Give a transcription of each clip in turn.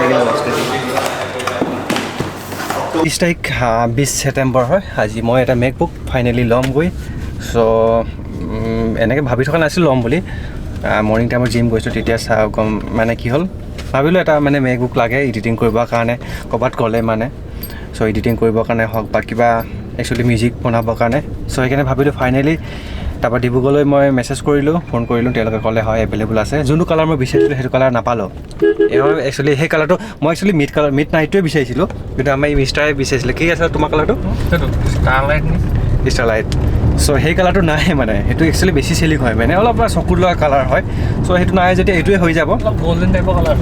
লাগিলে বস্তু 30 তাৰিখ 20 ছেপ্টেম্বৰ হয় আজি মই এটা মেকবুক ফাইনেলি ল'মগৈ চ' এনেকৈ ভাবি থকা নাছিলোঁ ল'ম বুলি মৰ্ণিং টাইমত জিম গৈছোঁ তেতিয়া গম মানে কি হ'ল ভাবিলোঁ এটা মানে মেকবুক লাগে এডিটিং কৰিবৰ কাৰণে ক'ৰবাত গ'লে মানে চ' এডিটিং কৰিবৰ কাৰণে হওক বা কিবা একচুৱেলি মিউজিক বনাবৰ কাৰণে চ' সেইকাৰণে ভাবিলোঁ ফাইনেলি তাৰপৰা ডিব্ৰুগড়লৈ মই মেছেজ কৰিলোঁ ফোন কৰিলোঁ তেওঁলোকে ক'লে হয় এভেইলেবল আছে যোনটো কালাৰ মই বিচাৰিছিলোঁ সেইটো কালাৰ নাপালোঁ এইবাৰ একচুৱেলি সেই কালাৰটো মই একচুৱেলি মিড নাইটটোৱে বিচাৰিছিলোঁ কিন্তু আমাৰ এই মিষ্টাৰে বিচাৰিছিলে কি আছে তোমাৰ কালাৰটো ষ্টাৰলাইট চ' সেই কালাৰটো নাই মানে সেইটো একচুৱেলি বেছি চেলিং হয় মানে অলপ চকুত লোৱা কালাৰ হয় চ' সেইটো নাই যদি এইটোৱে হৈ যাব অলপ গ'ল্ডেন টাইপৰ কালাৰ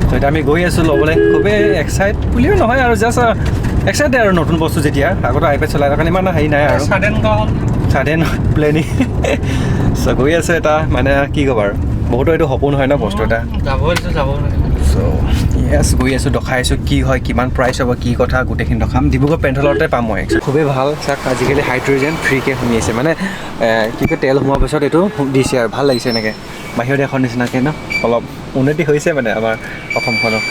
চ' এতিয়া আমি গৈ আছোঁ ল'বলৈ খুবেই এক্সাইট বুলিও নহয় আৰু জাষ্ট এক্সাইটেড আৰু নতুন বস্তু যেতিয়া আগতে আইপেড চলাই থকা ইমান হেৰি নাই আৰু ছাডেন প্লেনিং চ' গৈ আছে এটা মানে কি ক'ব আৰু বহুতো এইটো সপোন হয় ন বস্তু এটা চ' য়েছ গৈ আছোঁ দেখাইছোঁ কি হয় কিমান প্ৰাইচ হ'ব কি কথা গোটেইখিনি দেখাম ডিব্ৰুগড় পেণ্টলতে পাম মই খুবেই ভাল চাওক আজিকালি হাইড্ৰজেন ফ্ৰীকৈ শুনি আছে মানে কি কয় তেল সোমোৱাৰ পিছত এইটো দিছে আৰু ভাল লাগিছে এনেকৈ বাহিৰৰ দেশৰ নিচিনাকৈ ন অলপ উন্নতি হৈছে মানে আমাৰ অসমখনৰ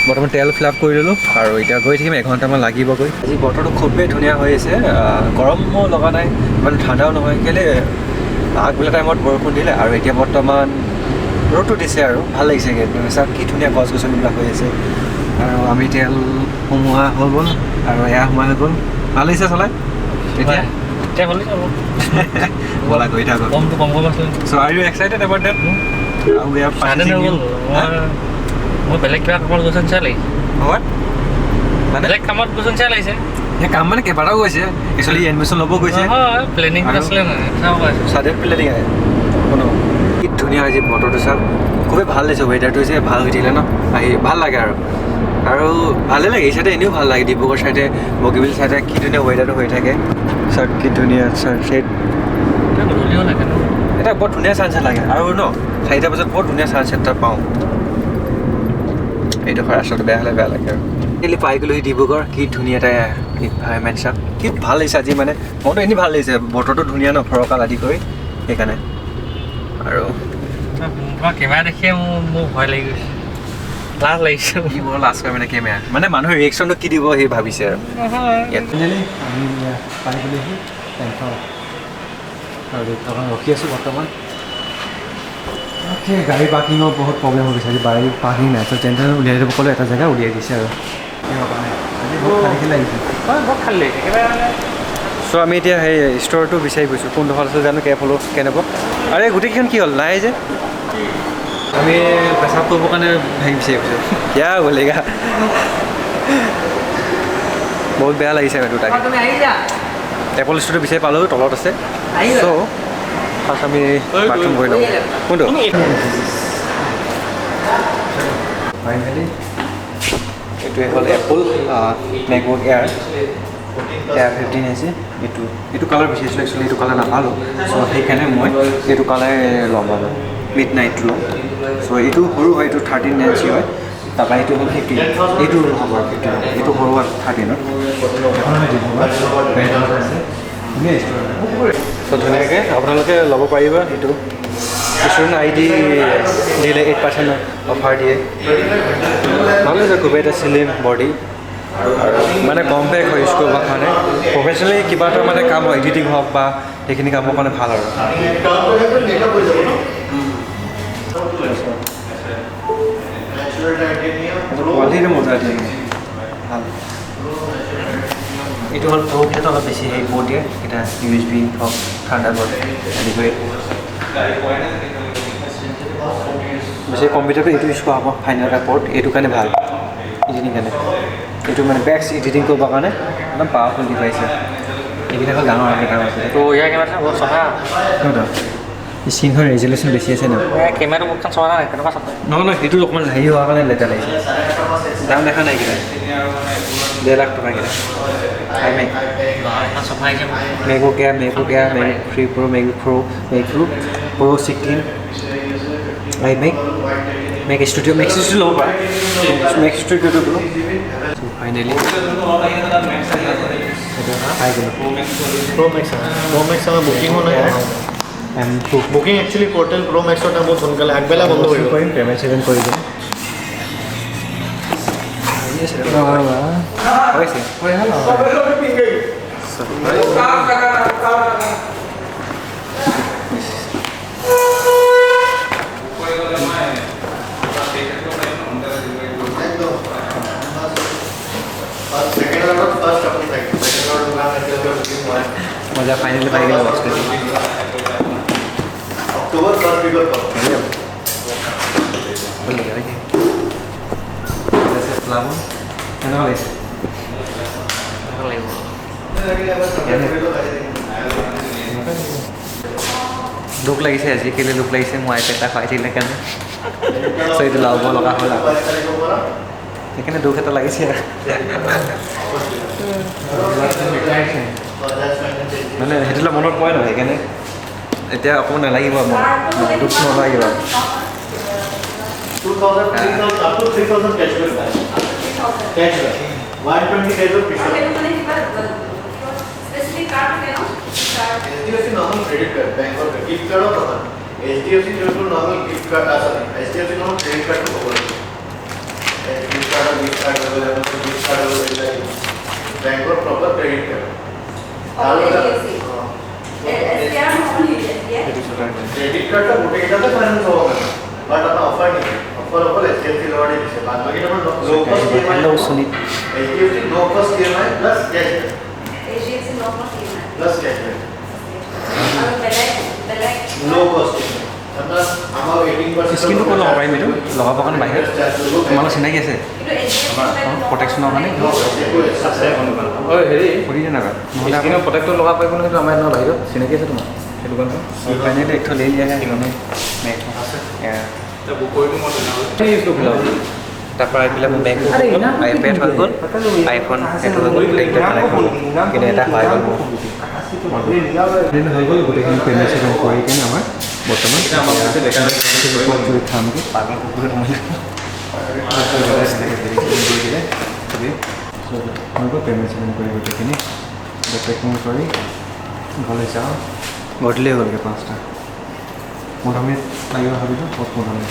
বৰ্তমান তেল ফিল আপ কৰি ল'লোঁ আৰু এতিয়া গৈ থাকিম এঘণ্টামান লাগিবগৈ আজি বতৰটো খুবেই ধুনীয়া হৈ আছে গৰমো লগা নাই ইমান ঠাণ্ডাও নহয় কেলৈ আগবেলা টাইমত বৰষুণ দিলে আৰু এতিয়া বৰ্তমান ৰ'দটো দিছে আৰু ভাল লাগিছে চাওক কি ধুনীয়া গছ গছনিবিলাক হৈ আছে আৰু আমি তেল সোমোৱা হৈ গ'ল আৰু এয়া সোমোৱা হৈ গ'ল ভাল লাগিছে চলাই এতিয়া ব'লা গৈ থাকক so' are you excited about that মই বেলেগ কিবা কামত গৈছে নিচা লাগিছে বেলেগ কামত গৈছে নিচা লাগিছে এই কাম মানে কেইবাটাও গৈছে একচুৱেলি এডমিশ্যন ল'ব গৈছে প্লেনিং আছিলে ছাডেন প্লেনিং আহে কি ধুনীয়া হৈছে বতৰটো চাওক খুবেই ভাল লাগিছে ৱেডাৰটো হৈছে ভাল হৈ থাকিলে ন আহি ভাল লাগে আৰু ভালেই লাগে এই চাইডে এনেও ভাল লাগে ডিব্ৰুগড় চাইডে বগীবিল চাইডে কি ধুনীয়া ৱেডাৰটো হৈ থাকে চাওক কি ধুনীয়া ছানছেট এটা বৰ ধুনীয়া ছানছেট লাগে আৰু ন 4টা বজাত বৰ ধুনীয়া ছানছেট এটা পাওঁ এইডোখৰ ৰাস্তাটো বেয়া হ'লে বেয়া লাগে আৰু কেলি পাই গ'লোঁ ডিব্ৰুগড় কি ধুনীয়া এটা এনভাইৰমেণ্ট চাওক কি ভাল লাগিছে আজি মানে মনটো এনেই ভাল লাগিছে বতৰটো ধুনীয়া ন ফৰকাল আদি কৰি সেইকাৰণে আৰু কেমেৰা দেখিয়ে মোৰ ভয় লাগি গৈছে লাজ লাগিছে কি বৰ লাজ কৰে মানে কেমেৰা মানে মানুহৰ ৰিয়েকশ্যনটো কি দিব সেই ভাবিছে আৰু পাই গ'লোহি আৰু ৰখি আছোঁ বৰ্তমান গাড়ী পাৰ্কিঙৰ বহুত প্ৰব্লেম হৈ গৈছে আজি গাড়ী পাৰ্কিং নাই চ' যেনে উলিয়াই দিব ক'লে এটা জেগা উলিয়াই দিছে আৰু চ' আমি এতিয়া সেই ষ্ট'ৰটো বিচাৰি গৈছোঁ কোনডোখৰ আছে জানো কেব হ'লেও কেনেকুৱা আৰু এই গোটেইকেইখন কি হ'ল নাই যে আমি পেচাব কৰিবৰ কাৰণে হেৰি বিচাৰি গৈছোঁ কিয়া বলেগা বহুত বেয়া লাগিছে সেইটো তাকে এপল ষ্ট'ৰটো বিচাৰি পালোঁ তলত আছে চ' ফাৰ্ষ্ট আমি বাথৰুম গৈ লওঁ কোনটো ফাইনেলি এইটোৱে হ'ল এপল মেকবুক এয়াৰ 15 আছে এইটো কালাৰ বিচাৰিছিলোঁ একচুৱেলি এইটো কালাৰ নাপালোঁ চ' সেইকাৰণে মই এইটো কালাৰে ল'ম আৰু মিড নাইটটো ল'ম চ' এইটো সৰু হয় এইটো 13 ইঞ্চি হয় তাৰপৰা এইটো হ'ল 15 এইটো হ'ব 15 এইটো সৰু হয় 13 চ' ধুনীয়াকৈ আপোনালোকে ল'ব পাৰিব এইটো ষ্টুডেণ্ট ID দিলে 8% অফাৰ দিয়ে ভাল হৈছে খুবেই এটা চিলিম বডি আৰু মানে কম্পেক্ট হয় ইউজ কৰিবৰ কাৰণে প্ৰফেচনেলি কিবা এটা মানে কাম হয় এডিটিং হওক বা সেইখিনি কামৰ কাৰণে ভাল আৰু কোৱালিটিটো মজা দিয়ে ভাল এইটো হ'ল প্ৰ'কেইটা অলপ বেছি হেৰি পৰ্ট দিয়ে এটা USB হওক থাণ্ডাৰবাৰ্ড আদি কৰি বেছি কম্পিউটাৰটো এইটো ইউজ কৰা হ'ব ফাইনেল এটা পৰ্ট এইটো কাৰণে ভাল এডিটিং কাৰণে এইটো মানে বেক্স এডিটিং কৰিবৰ কাৰণে একদম পাৱাৰফুল ডিভাইচ হয় এইকেইটা হ'ল ডাঙৰ আছে তো ইয়াৰ কেমেৰা বহুত চফা স্ক্ৰীনখন ৰেজুলেশ্যন বেছি আছে ন কেমেৰাটো মোৰখন চোৱা নাই কেনেকুৱা চাফা নহয় সেইটো অকণমান হেৰি হোৱাৰ কাৰণে লেতেৰা লাগিছে দাম দেখা নাই কেইটা 1.5 লাখ টকা কেইটা MacBook air MacBook 3 Pro MacBook Pro 16 make studio' ল'ব পাৰা মেক ষ্টুডিঅ'টো বোলো ফাইনেলি পাই গ'লোঁ Pro Max আমাৰ বুকিং হোৱা নাই বুকিং একচুৱেলি পৰ্টেল Pro Maxৰ বহুত সোনকালে আগবেলা বন্ধ কৰিব পাৰিম পে'মেণ্ট চেমেণ্ট কৰি দিম হৈছে মজা ফাইনেলি পাই গ'লো বস্তু অক্টোবৰ 1st week কেনেকুৱা লাগিছে দুখ লাগিছে আজি কেলৈ দুখ লাগিছে মই আইপেড এটা খুৱাই থাকিলে কাৰণে চ' এইটো ল'ব লগা হ'ল আকৌ সেইকাৰণে দুখ এটা লাগিছে মানে সেইটো মনত পৰে নহয় সেইকাৰণে এতিয়া অকণমান নালাগিব মোৰ দুখ নালাগিব 2,000 up to 3,000 cashback. Cashback. 120 days of Fisher. specific card है ना HDFC normal credit card, bank or gift card or normal. HDFC जो तो normal gift card आ सकता है. HDFC normal credit card को बोलते हैं. Gift card और gift card वगैरह में तो gift card वगैरह bank और proper credit card. HDFC SBI normal है क्रेडिट कार्ड का मोटे कितना तो फाइनेंस होगा बट अपना ऑफर नहीं ऑफर HDFC लोड है जिसे बाद बाकी number low cost hello Sunit HDFC no cost EMI plus cashback HDFC normal है प्लस कैशबैक और बेलेग लो कॉस्ट मतलब हमारा 18% স্কিনটো ক'ত লগাব পাৰিম এইটো লগাবৰ কাৰণে বাহিৰত তোমালোক চিনাকি আছে প্ৰটেকশ্যনৰ কাৰণে হেৰি কৰি দিয়ে নাকা স্কিনৰ প্ৰটেক্টৰ লগাব পাৰিব নহয় আমাৰ ইয়াত বাহিৰত চিনাকি আছে তোমাৰ সেইটো কাৰণে ফাইনেলি একটো লৈ লিয়া যায় মানে তাৰপৰা এইবিলাক মোৰ বেগ আইপেড হৈ গ'ল আইফোন সেইটো হৈ গ'ল কিন্তু এটা হৈ গ'ল হৈ গ'ল গোটেইখিনি পেমেণ্ট চেমেণ্ট কৰি কিনে আমাৰ বৰ্তমান খামগৈ পাগল কুকুৰে হৈ গ'ল পেমেণ্ট চেমেণ্ট কৰি গোটেইখিনি পেকিং কৰি ঘৰলৈ যাওঁ গধূলি হ'লগৈ 5টা 15 মিনিট লাগিব ভাবিলোঁ ক'ত 15 মিনিট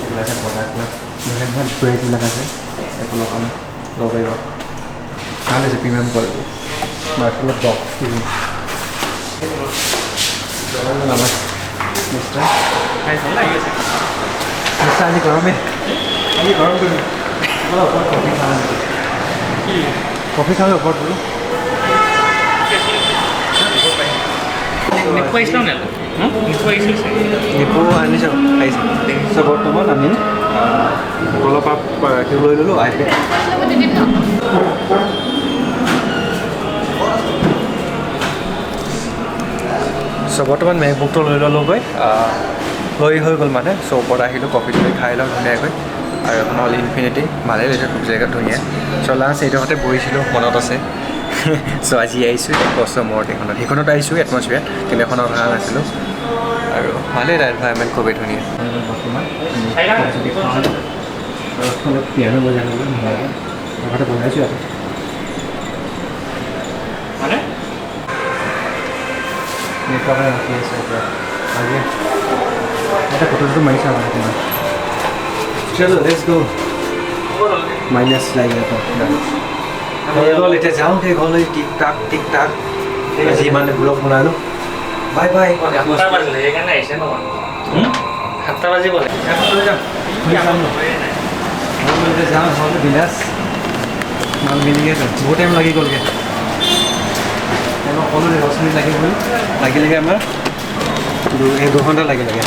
এইবিলাক আছে প্ৰডাক্টবিলাক বেলেগ ভাল ব্ৰেডবিলাক আছে এইফালৰ কাৰণে ল'ব পাৰিব ভাল আছে প্ৰিমিয়াম কোৱালিটি মাৰ্কেটত বক্স টিভি আজি গৰমে আজি গৰম কৰিম ওপৰত কফি খাওঁ কফি খাওঁ ওপৰত বোলো নিপু আহিছিলা নে নিপু আহিছিল নিপু আনিছোঁ আহিছে চ' বৰ্তমান আমি অলপ লৈ ল'লোঁ আইপেড চ' বৰ্তমান মেকবুকটো লৈ ল'লোঁগৈ লৈ হৈ গ'ল মানে চ' ওপৰত আহিলোঁ কফিটো খাই লওঁ ধুনীয়াকৈ আৰু এখন অল ইনফিনিটি ভালেই লাগিছে খুব জেগাত ধুনীয়া চ' লাষ্ট এইডোখৰতে বহিছিলোঁ মনত আছে চ' আজি আহিছোঁ 1 বছৰ মূৰত সেইখনত আহিছোঁ এটমছফিয়াৰ কিন্তু এখনত অহা নাছিলোঁ আৰু ভালেই তাৰ এনভাইৰমেণ্ট খুবেই ধুনীয়া পিয়ানো বজাই ঘৰতে বনাইছোঁ আৰু মানে নেটৱৰ্কে ৰাখি আছে এতিয়া আজি এটা ফটোটো মাৰিছা মানে তোমাৰ চলো লেটছ গো মাইনাছ লাগে হৈ গ'ল এতিয়া যাওঁ সেই ঘৰলৈ টিক টাক আজি মানে ব্লগ বনালোঁ বাই বাই 7টা বাজিলে সেইকাৰণে আহিছে ন 7টা বাজিবলে যাওঁ ঘৰলৈ বিলাস মাল মিলি আছে বহুত টাইম লাগি গ'লগৈ মই ক'লোঁ 10 মিনিট লাগিলেগৈ আমাৰ 2 ঘণ্টা লাগিলেগৈ